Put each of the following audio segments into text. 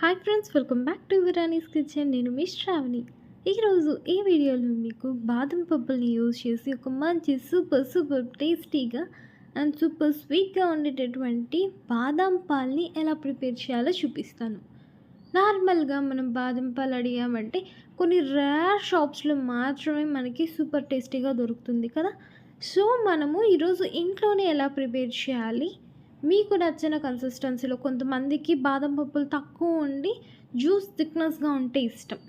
Hi friends, welcome back to Virani's kitchen. నేను మీ శ్రావణి. ఈరోజు ఈ వీడియోలో మీకు బాదం పప్పుల్ని యూజ్ చేసి ఒక మంచి సూపర్ టేస్టీగా అండ్ సూపర్ స్వీట్గా ఉండేటటువంటి బాదం పాల్ని ఎలా ప్రిపేర్ చేయాలో చూపిస్తాను. నార్మల్గా మనం బాదం పాలు అడిగామంటే కొన్ని రేర్ షాప్స్లో మాత్రమే మనకి సూపర్ టేస్టీగా దొరుకుతుంది కదా. సో మనము ఈరోజు ఇంట్లోనే ఎలా ప్రిపేర్ చేయాలి, మీకు నచ్చిన కన్సిస్టెన్సీలో. కొంతమందికి బాదం పప్పులు తక్కువ ఉండి జ్యూస్ థిక్నెస్గా ఉంటే ఇష్టం.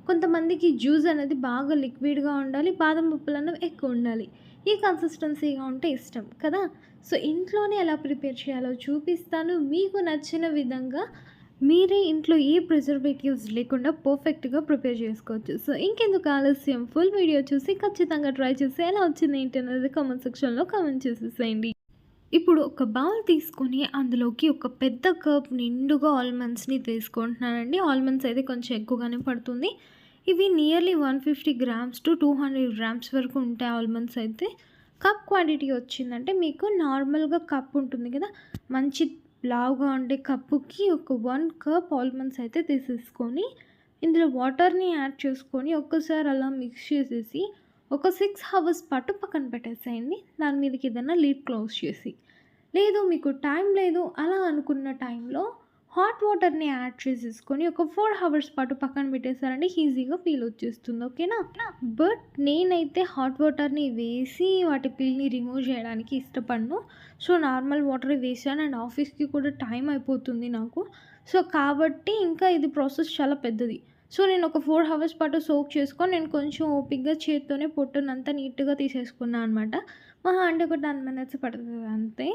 కొంతమందికి జ్యూస్ అనేది బాగా లిక్విడ్గా ఉండాలి, బాదం పప్పులు అనేవి ఎక్కువ ఉండాలి, ఈ కన్సిస్టెన్సీగా ఉంటే ఇష్టం కదా. సో ఇంట్లోనే ఎలా ప్రిపేర్ చేయాలో చూపిస్తాను. మీకు నచ్చిన విధంగా మీరే ఇంట్లో ఏ ప్రిజర్వేటివ్స్ లేకుండా పర్ఫెక్ట్గా ప్రిపేర్ చేసుకోవచ్చు. సో ఇంకెందుకు ఆలస్యం, ఫుల్ వీడియో చూసి ఖచ్చితంగా ట్రై చేసి ఎలా వచ్చింది ఏంటి అనేది కామెంట్ సెక్షన్లో కామెంట్ చేసేసేయండి. ఇప్పుడు ఒక బౌల్ తీసుకొని అందులోకి ఒక పెద్ద కప్ నిండుగా ఆల్మండ్స్ని తీసుకుంటున్నానండి. ఆల్మండ్స్ అయితే కొంచెం ఎక్కువగానే పడుతుంది. ఇవి నియర్లీ 150 గ్రామ్స్ టు 200 గ్రామ్స్ వరకు ఉంటాయి ఆల్మండ్స్ అయితే. కప్ క్వాంటిటీ వచ్చిందంటే మీకు నార్మల్గా కప్ ఉంటుంది కదా, మంచి లావుగా ఉండే కప్పుకి ఒక 1 కప్ ఆల్మండ్స్ అయితే తీసేసుకొని ఇందులో వాటర్ని యాడ్ చేసుకొని ఒక్కసారి అలా మిక్స్ చేసేసి ఒక 6 అవర్స్ పాటు పక్కన పెట్టేసేయండి. దాని మీదకి ఏదైనా లిడ్ క్లోజ్ చేసి. లేదు మీకు టైం లేదు అలా అనుకున్న టైంలో హాట్ వాటర్ని యాడ్ చేసేసుకొని ఒక 4 అవర్స్ పాటు పక్కన పెట్టేసారంటే ఈజీగా పీల్ వచ్చేస్తుంది. ఓకేనా. బట్ నేనైతే హాట్ వాటర్ని వేసి వాటి పీల్ని రిమూవ్ చేయడానికి ఇష్టపడను. సో నార్మల్ వాటర్ వేసాను అండ్ ఆఫీస్కి కూడా టైం అయిపోతుంది నాకు. సో కాబట్టి ఇంకా ఇది ప్రాసెస్ చాలా పెద్దది. సో నేను ఒక 4 అవర్స్ పాటు సోక్ చేసుకొని నేను కొంచెం ఓపిక్గా చేత్తోనే పొట్టునంతా నీట్గా తీసేసుకున్నాను అనమాట. మహా అంటే ఒక 10 మినిట్స్ పడుతుంది అంతే.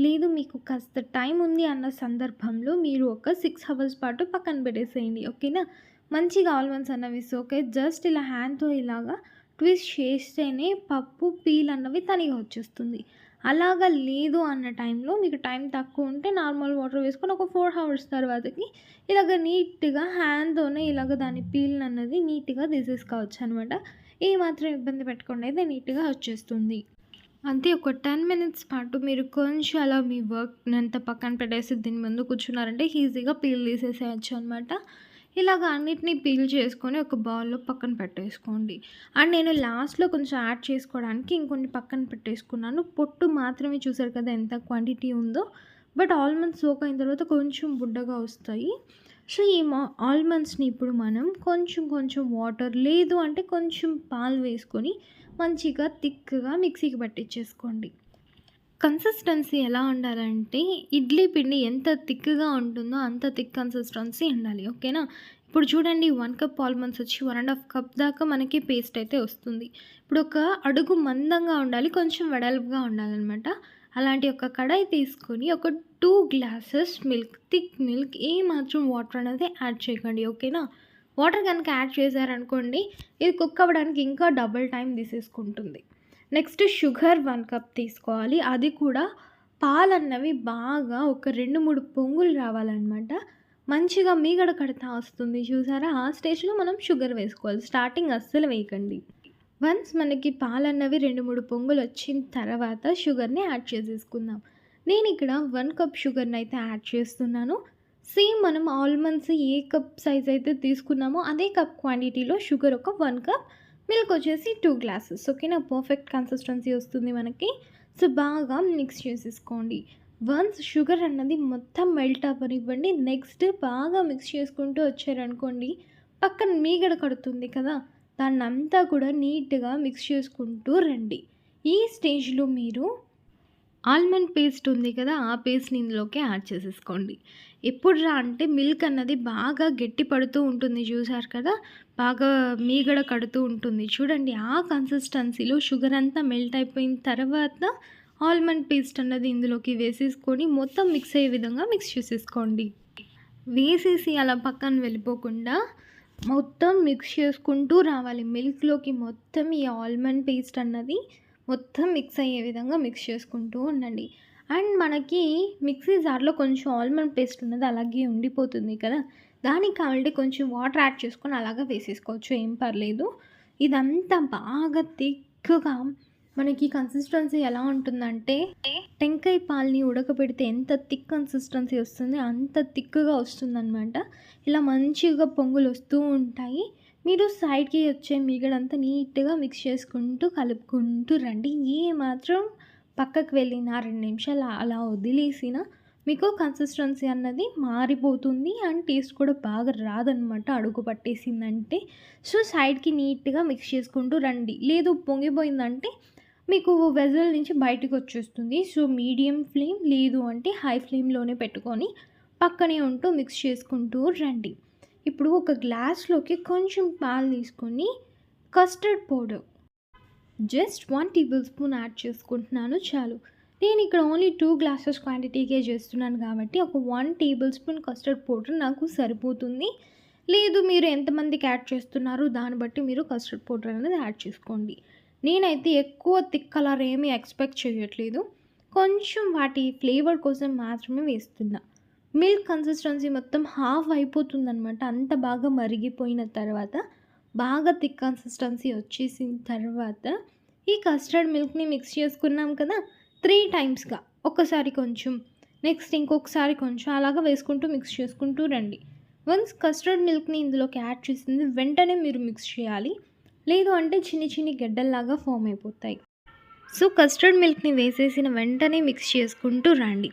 లేదు మీకు కాస్త టైం ఉంది అన్న సందర్భంలో మీరు ఒక 6 అవర్స్ పాటు పక్కన పెట్టేసేయండి. ఓకేనా. మంచిగా ఆల్మండ్స్ అన్నవి సోకే జస్ట్ ఇలా హ్యాండ్తో ఇలాగా ట్విస్ట్ చేస్తేనే పప్పు పీల్ అన్నవి తనిగా వచ్చేస్తుంది. అలాగా లేదు అన్న టైంలో మీకు టైం తక్కువ ఉంటే నార్మల్ వాటర్ వేసుకొని ఒక 4 అవర్స్ తర్వాతకి ఇలాగ నీట్గా హ్యాండ్తోనే ఇలాగ దాని పీల్ అన్నది నీట్గా తీసేసుకోవచ్చు అనమాట. ఏ మాత్రం ఇబ్బంది పెట్టకుండా అయితే నీట్గా వచ్చేస్తుంది. అంతే. ఒక 10 మినిట్స్ పాటు మీరు కొంచెం అలా మీ వర్క్‌నంతా పక్కన పెట్టేసి దీని ముందు కూర్చున్నారంటే ఈజీగా పీల్ తీసేసేయొచ్చు అనమాట. ఇలాగ అన్నిటిని పీల్ చేసుకొని ఒక బౌల్‌లో పక్కన పెట్టేసుకోండి. అండ్ నేను లాస్ట్‌లో కొంచెం యాడ్ చేసుకోవడానికి ఇంకొన్ని పక్కన పెట్టేసుకున్నాను. పొట్టు మాత్రమే చూసారు కదా ఎంత క్వాంటిటీ ఉందో. బట్ ఆల్మండ్స్ సోక్ అయిన తర్వాత కొంచెం బుడ్డగా వస్తాయి. సో ఈ ఆల్మండ్స్‌ని ఇప్పుడు మనం కొంచెం వాటర్ లేదు అంటే కొంచెం పాలు వేసుకొని మంచిగా థిక్‌గా మిక్సీకి పట్టించేసుకోండి. కన్సిస్టెన్సీ ఎలా ఉండాలంటే ఇడ్లీ పిండి ఎంత థిక్‌గా ఉంటుందో అంత థిక్ కన్సిస్టెన్సీ ఉండాలి. ఓకేనా. ఇప్పుడు చూడండి 1 కప్ ఆల్మండ్స్ వచ్చి 1 ½ కప్ దాకా మనకి పేస్ట్ అయితే వస్తుంది. ఇప్పుడు ఒక అడుగు మందంగా ఉండాలి, కొంచెం వెడల్పుగా ఉండాలనమాట. అలాంటి ఒక కడాయి తీసుకొని ఒక 2 గ్లాసెస్ మిల్క్, థిక్ మిల్క్, ఏ మాత్రం వాటర్ అనేది యాడ్ చేయకండి. ఓకేనా. వాటర్ కనుక యాడ్ చేశారనుకోండి ఇది కుక్ అవ్వడానికి ఇంకా డబుల్ టైం తీసేసుకుంటుంది. నెక్స్ట్ షుగర్ 1 కప్ తీసుకోవాలి. అది కూడా పాలన్నవి బాగా ఒక 2-3 పొంగులు రావాలన్నమాట. మంచిగా మీగడ కడతా వస్తుంది చూసారా, ఆ స్టేజ్లో మనం షుగర్ వేసుకోవాలి. స్టార్టింగ్ అస్సలు వేయకండి. వన్స్ మనకి పాలన్నవి 2-3 పొంగులు వచ్చిన తర్వాత షుగర్ని యాడ్ చేసేసుకుందాం. నేను ఇక్కడ 1 కప్ షుగర్ని అయితే యాడ్ చేస్తున్నాను. సేమ్ మనం ఆల్మండ్స్ ఏ కప్ సైజ్ అయితే తీసుకున్నామో అదే కప్ క్వాంటిటీలో షుగర్ ఒక 1 కప్, మిల్క్ వచ్చేసి 2 గ్లాసెస్. ఓకేనా. పర్ఫెక్ట్ కన్సిస్టెన్సీ వస్తుంది మనకి. సో బాగా మిక్స్ చేసేసుకోండి. వన్స్ షుగర్ అన్నది మొత్తం మెల్ట్ అవ్వనివ్వండి. నెక్స్ట్ బాగా మిక్స్ చేసుకుంటూ వచ్చారనుకోండి పక్కన మీగడ కడుతుంది కదా, దాన్నంతా కూడా నీట్గా మిక్స్ చేసుకుంటూ రండి. ఈ స్టేజ్లో మీరు ఆల్మండ్ పేస్ట్ ఉంది కదా, ఆ పేస్ట్ని ఇందులోకి యాడ్ చేసేసుకోండి. ఎప్పుడురా అంటే మిల్క్ అన్నది బాగా గట్టి పడుతూ ఉంటుంది చూసారు కదా, బాగా మీగడ కడుతూ ఉంటుంది చూడండి. ఆ కన్సిస్టెన్సీలో షుగర్ అంతా మెల్ట్ అయిపోయిన తర్వాత ఆల్మండ్ పేస్ట్ అన్నది ఇందులోకి వేసేసుకొని మొత్తం మిక్స్ అయ్యే విధంగా మిక్స్ చేసేసుకోండి. వేసేసి అలా పక్కన వెళ్ళిపోకుండా మొత్తం మిక్స్ చేసుకుంటూ రావాలి. మిల్క్లోకి మొత్తం ఈ ఆల్మండ్ పేస్ట్ అన్నది మొత్తం మిక్స్ అయ్యే విధంగా మిక్స్ చేసుకుంటూ ఉండండి. అండ్ మనకి మిక్సీ జార్లో కొంచెం ఆల్మండ్ పేస్ట్ ఉన్నది అలాగే ఉండిపోతుంది కదా, దానికి కావాలంటే కొంచెం వాటర్ యాడ్ చేసుకొని అలాగా వేసేసుకోవచ్చు, ఏం పర్లేదు. ఇదంతా బాగా థిక్గా మనకి కన్సిస్టెన్సీ ఎలా ఉంటుందంటే, టెంకాయ పాలని ఉడకబెడితే ఎంత థిక్ కన్సిస్టెన్సీ వస్తుంది, అంత థిక్‌గా వస్తుందనమాట. ఇలా మంచిగా పొంగులొస్తూ ఉంటాయి. మీరు సైడ్‌కి వచ్చే మీగడంతా నీట్‌గా మిక్స్ చేసుకుంటూ, కలుపుకుంటూ రండి. ఏ మాత్రం పక్కకు వెళ్ళినా 2 నిమిషాలు అలా వదిలేసినా మీకు కన్సిస్టెన్సీ అన్నది మారిపోతుంది. అండ్ టేస్ట్ కూడా బాగా రాదనమాట అడుగు పట్టేసిందంటే. సో, సైడ్‌కి నీట్‌గా మిక్స్ చేసుకుంటూ రండి. లేదు పొంగిపోయిందంటే మీకు వెసల్ నుంచి బయటకొచ్చేస్తుంది. సో, మీడియం ఫ్లేమ్ లేదు అంటే హై ఫ్లేమ్‌లోనే పెట్టుకొని పక్కనే ఉంటూ మిక్స్ చేసుకుంటూ రండి. ఇప్పుడు ఒక గ్లాస్‌లోకి కొంచెం పాలు తీసుకొని custard powder just 1 table spoon add చేసుకుంటున్నాను చాలు. నేను ఇక్కడ ఓన్లీ 2 గ్లాసెస్ క్వాంటిటీకే చేస్తున్నాను కాబట్టి ఒక 1 టేబుల్ స్పూన్ కస్టర్డ్ పౌడర్ నాకు సరిపోతుంది. లేదు మీరు ఎంతమందికి యాడ్ చేస్తున్నారో దాన్ని బట్టి మీరు కస్టర్డ్ పౌడర్ అనేది యాడ్ చేసుకోండి. నేనైతే ఎక్కువ థిక్ కలర్ ఏమీ ఎక్స్‌పెక్ట్ చేయట్లేదు. కొంచెం వాటి ఫ్లేవర్ కోసం మాత్రమే వేస్తున్నా. మిల్క్ కన్సిస్టెన్సీ మొత్తం హాఫ్ అయిపోతుందనమాట. అంత బాగా మరిగిపోయిన తర్వాత, బాగా థిక్ కన్సిస్టెన్సీ వచ్చేసిన తర్వాత, ఈ కస్టర్డ్ మిల్క్‌ని మిక్స్ చేసుకున్నాం కదా! 3 టైమ్స్‌గా ఒకసారి కొంచెం, నెక్స్ట్ ఇంకొకసారి కొంచెం అలాగా వేసుకుంటూ మిక్స్ చేసుకుంటూ రండి. వన్స్ కస్టర్డ్ మిల్క్‌ని ఇందులోకి యాడ్ చేసింది వెంటనే మీరు మిక్స్ చేయాలి. లేదు అంటే చిన్ని చిన్ని గడ్డల్లాగా ఫామ్ అయిపోతాయి. సో, కస్టర్డ్ మిల్క్‌ని వేసేసిన వెంటనే మిక్స్ చేసుకుంటూ రండి.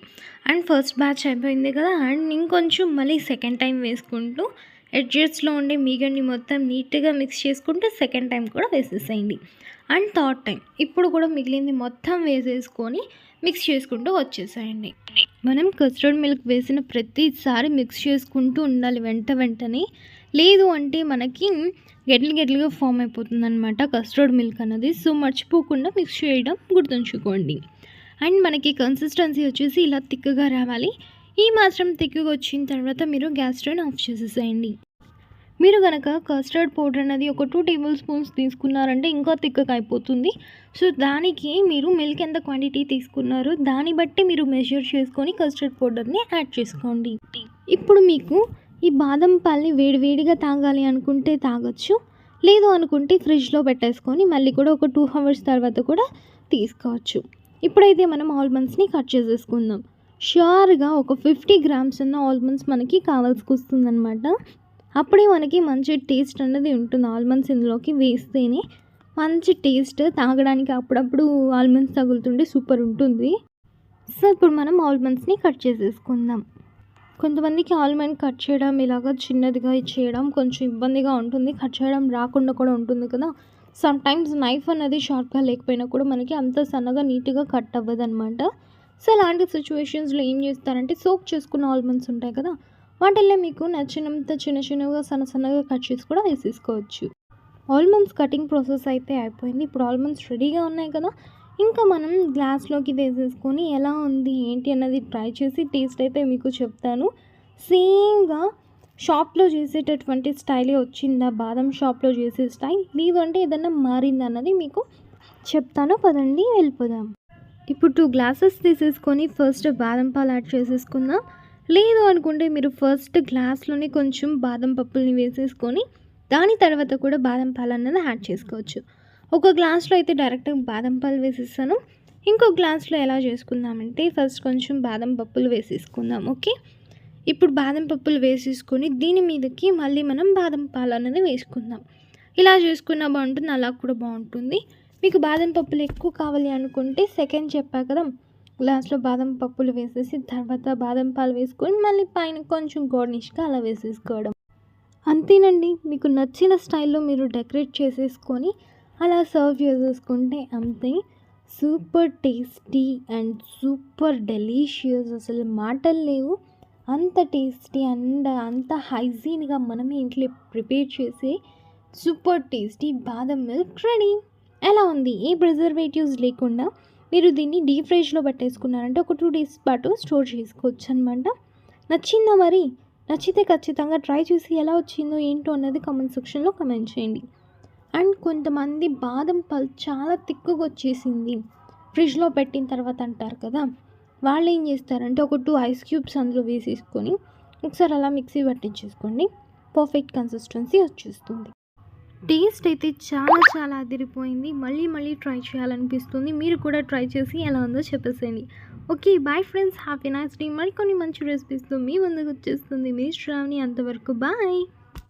అండ్ ఫస్ట్ బ్యాచ్ అయిపోయింది కదా! అండ్ ఇంకొంచెం మళ్ళీ సెకండ్ టైం వేసుకుంటూ ఎడ్జెస్‌లో ఉండే మీగడని మొత్తం నీట్‌గా మిక్స్ చేసుకుంటూ సెకండ్ టైం కూడా వేసేసేయండి. అండ్ థర్డ్ టైం ఇప్పుడు కూడా మిగిలింది మొత్తం వేసేసుకొని మిక్స్ చేసుకుంటూ వచ్చేసేయండి. మనం కస్టర్డ్ మిల్క్ వేసిన ప్రతిసారి మిక్స్ చేసుకుంటూ ఉండాలి వెంటనే. లేదు అంటే మనకి గెడ్డలుగా ఫామ్ అయిపోతుందనమాట కస్టర్డ్ మిల్క్ అన్నది. సో, మర్చిపోకుండా మిక్స్ చేయడం గుర్తుంచుకోండి. అండ్ మనకి కన్సిస్టెన్సీ వచ్చేసి ఇలా థిక్‌గా రావాలి. ఈ మాత్రం థిక్‌గా వచ్చిన తర్వాత మీరు గ్యాస్ స్టవ్‌ని ఆఫ్ చేసేసేయండి. మీరు గనక కస్టర్డ్ పౌడర్ అనేది ఒక 2 టేబుల్ స్పూన్స్ తీసుకున్నారంటే ఇంకా థిక్‌గా అయిపోతుంది. సో, దానికి మీరు మిల్క్ ఎంత క్వాంటిటీ తీసుకున్నారో దాన్ని బట్టి మీరు మెజర్ చేసుకొని కస్టర్డ్ పౌడర్‌ని యాడ్ చేసుకోండి. ఇప్పుడు మీకు ఈ బాదం పాలని వేడిగా తాగాలి అనుకుంటే తాగొచ్చు. లేదు అనుకుంటే ఫ్రిడ్జ్‌లో పెట్టేసుకొని మళ్ళీ కూడా ఒక 2 అవర్స్ తర్వాత కూడా తీసుకోవచ్చు. ఇప్పుడైతే మనం ఆల్మండ్స్‌ని కట్ చేసేసుకుందాం. ష్యూర్‌గా ఒక 50 గ్రామ్స్ ఉన్న ఆల్మండ్స్ మనకి కావాల్సికొస్తుందనమాట. అప్పుడే మనకి మంచి టేస్ట్ అన్నది ఉంటుంది. ఆల్మండ్స్ ఇందులోకి వేస్తేనే మంచి టేస్ట్, తాగడానికి అప్పుడప్పుడు ఆల్మండ్స్ తగులుతుంటే సూపర్ ఉంటుంది. సో, ఇప్పుడు మనం ఆల్మండ్స్‌ని కట్ చేసేసుకుందాం. కొంతమందికి ఆల్మండ్ కట్ చేయడం ఇలాగ చిన్నదిగా చేయడం కొంచెం ఇబ్బందిగా ఉంటుంది. కట్ చేయడం రాకుండా కూడా ఉంటుంది కదా! సమ్‌టైమ్స్ నైఫ్ అనేది షార్ప్‌గా లేకపోయినా కూడా మనకి అంత సన్నగా నీట్‌గా కట్ అవ్వదనమాట. సో, అలాంటి సిట్యుయేషన్స్‌లో ఏం చేస్తారంటే సోక్ చేసుకున్న ఆల్మండ్స్ ఉంటాయి కదా! వాటిల్లో మీకు నచ్చినంత చిన్నగా సన్నగా కట్ చేసి కూడా వేసేసుకోవచ్చు. ఆల్మండ్స్ కటింగ్ ప్రాసెస్ అయితే అయిపోయింది. ఇప్పుడు ఆల్మండ్స్ రెడీగా ఉన్నాయి కదా! ఇంకా మనం గ్లాస్‌లోకి వేసేసుకొని ఎలా ఉంది ఏంటి అన్నది ట్రై చేసి టేస్ట్ అయితే మీకు చెప్తాను. సేమ్‌గా షాప్‌లో చేసేటటువంటి స్టైలే వచ్చిందా, బాదం షాప్‌లో చేసే స్టైల్, లేదు అంటే ఏదన్నా మారిందా అన్నది మీకు చెప్తాను. పదండి వెళ్ళిపోదాం. ఇప్పుడు 2 గ్లాసెస్ తీసేసుకొని ఫస్ట్ బాదం పాలు యాడ్ చేసేసుకుందాం. లేదు అనుకుంటే మీరు ఫస్ట్ గ్లాస్‌లోనే కొంచెం బాదం పప్పుల్ని వేసేసుకొని దాని తర్వాత కూడా బాదం పాలు అన్నది యాడ్ చేసుకోవచ్చు. ఒక గ్లాస్‌లో అయితే డైరెక్ట్‌గా బాదం పాలు వేసేసాను. ఇంకో గ్లాస్‌లో ఎలా చేసుకుందామంటే ఫస్ట్ కొంచెం బాదం పప్పులు వేసేసుకుందాం. ఓకే. ఇప్పుడు బాదం పప్పులు వేసేసుకొని దీని మీదకి మళ్ళీ మనం బాదం పాలు అన్నది వేసుకుందాం. ఇలా చేసుకున్నా బాగుంటుంది, అలా కూడా బాగుంటుంది. మీకు బాదం పప్పులు ఎక్కువ కావాలి అనుకుంటే సెకండ్ చెప్పా కదా! గ్లాస్‌లో బాదం పప్పులు వేసేసి తర్వాత బాదం పాలు వేసుకొని మళ్ళీ పైన కొంచెం గార్నిష్‌గా అలా వేసేసుకోవడం. అంతేనండి. మీకు నచ్చిన స్టైల్‌లో మీరు డెకరేట్ చేసేసుకొని అలా సర్వ్ చేసేసుకుంటే అంతే. Super tasty and super delicious, అసలు మాటలు లేవు. అంత టేస్టీ అండ్ అంత హైజీన్‌గా మనమే ఇంట్లో ప్రిపేర్ చేసే సూపర్ టేస్టీ బాదం మిల్క్ రెడీ. ఎలా ఉంది? ఏ ప్రిజర్వేటివ్స్ లేకుండా మీరు దీన్ని డీప్ ఫ్రిడ్జ్‌లో పెట్టేసుకున్నారంటే ఒక 2 డేస్ పాటు స్టోర్ చేసుకోవచ్చనమాట. నచ్చిందా మరి? నచ్చితే ఖచ్చితంగా ట్రై చేసి ఎలా వచ్చిందో ఏంటో అన్నది కామెంట్ సెక్షన్‌లో కామెంట్ చేయండి. అండ్ కొంతమంది బాదం పాలు చాలా థిక్‌గా వచ్చేసింది ఫ్రిడ్జ్‌లో పెట్టిన తర్వాత అంటారు కదా! వాళ్ళు ఏం చేస్తారంటే ఒక 2 ఐస్ క్యూబ్స్ అందులో వేసేసుకొని ఒకసారి అలా మిక్సీ పట్టించేసుకోండి. పర్ఫెక్ట్ కన్సిస్టెన్సీ వచ్చేస్తుంది. టేస్ట్ అయితే చాలా చాలా అదిరిపోయింది. మళ్ళీ మళ్ళీ ట్రై చేయాలనిపిస్తుంది. మీరు కూడా ట్రై చేసి ఎలా ఉందో చెప్పేసేయండి. Okay. Bye friends. Happy nice day. మరికొన్ని మంచి రెసిపీస్‌తో మీ ముందుకు వచ్చేస్తుంది మీ శ్రావణి. అంతవరకు బాయ్.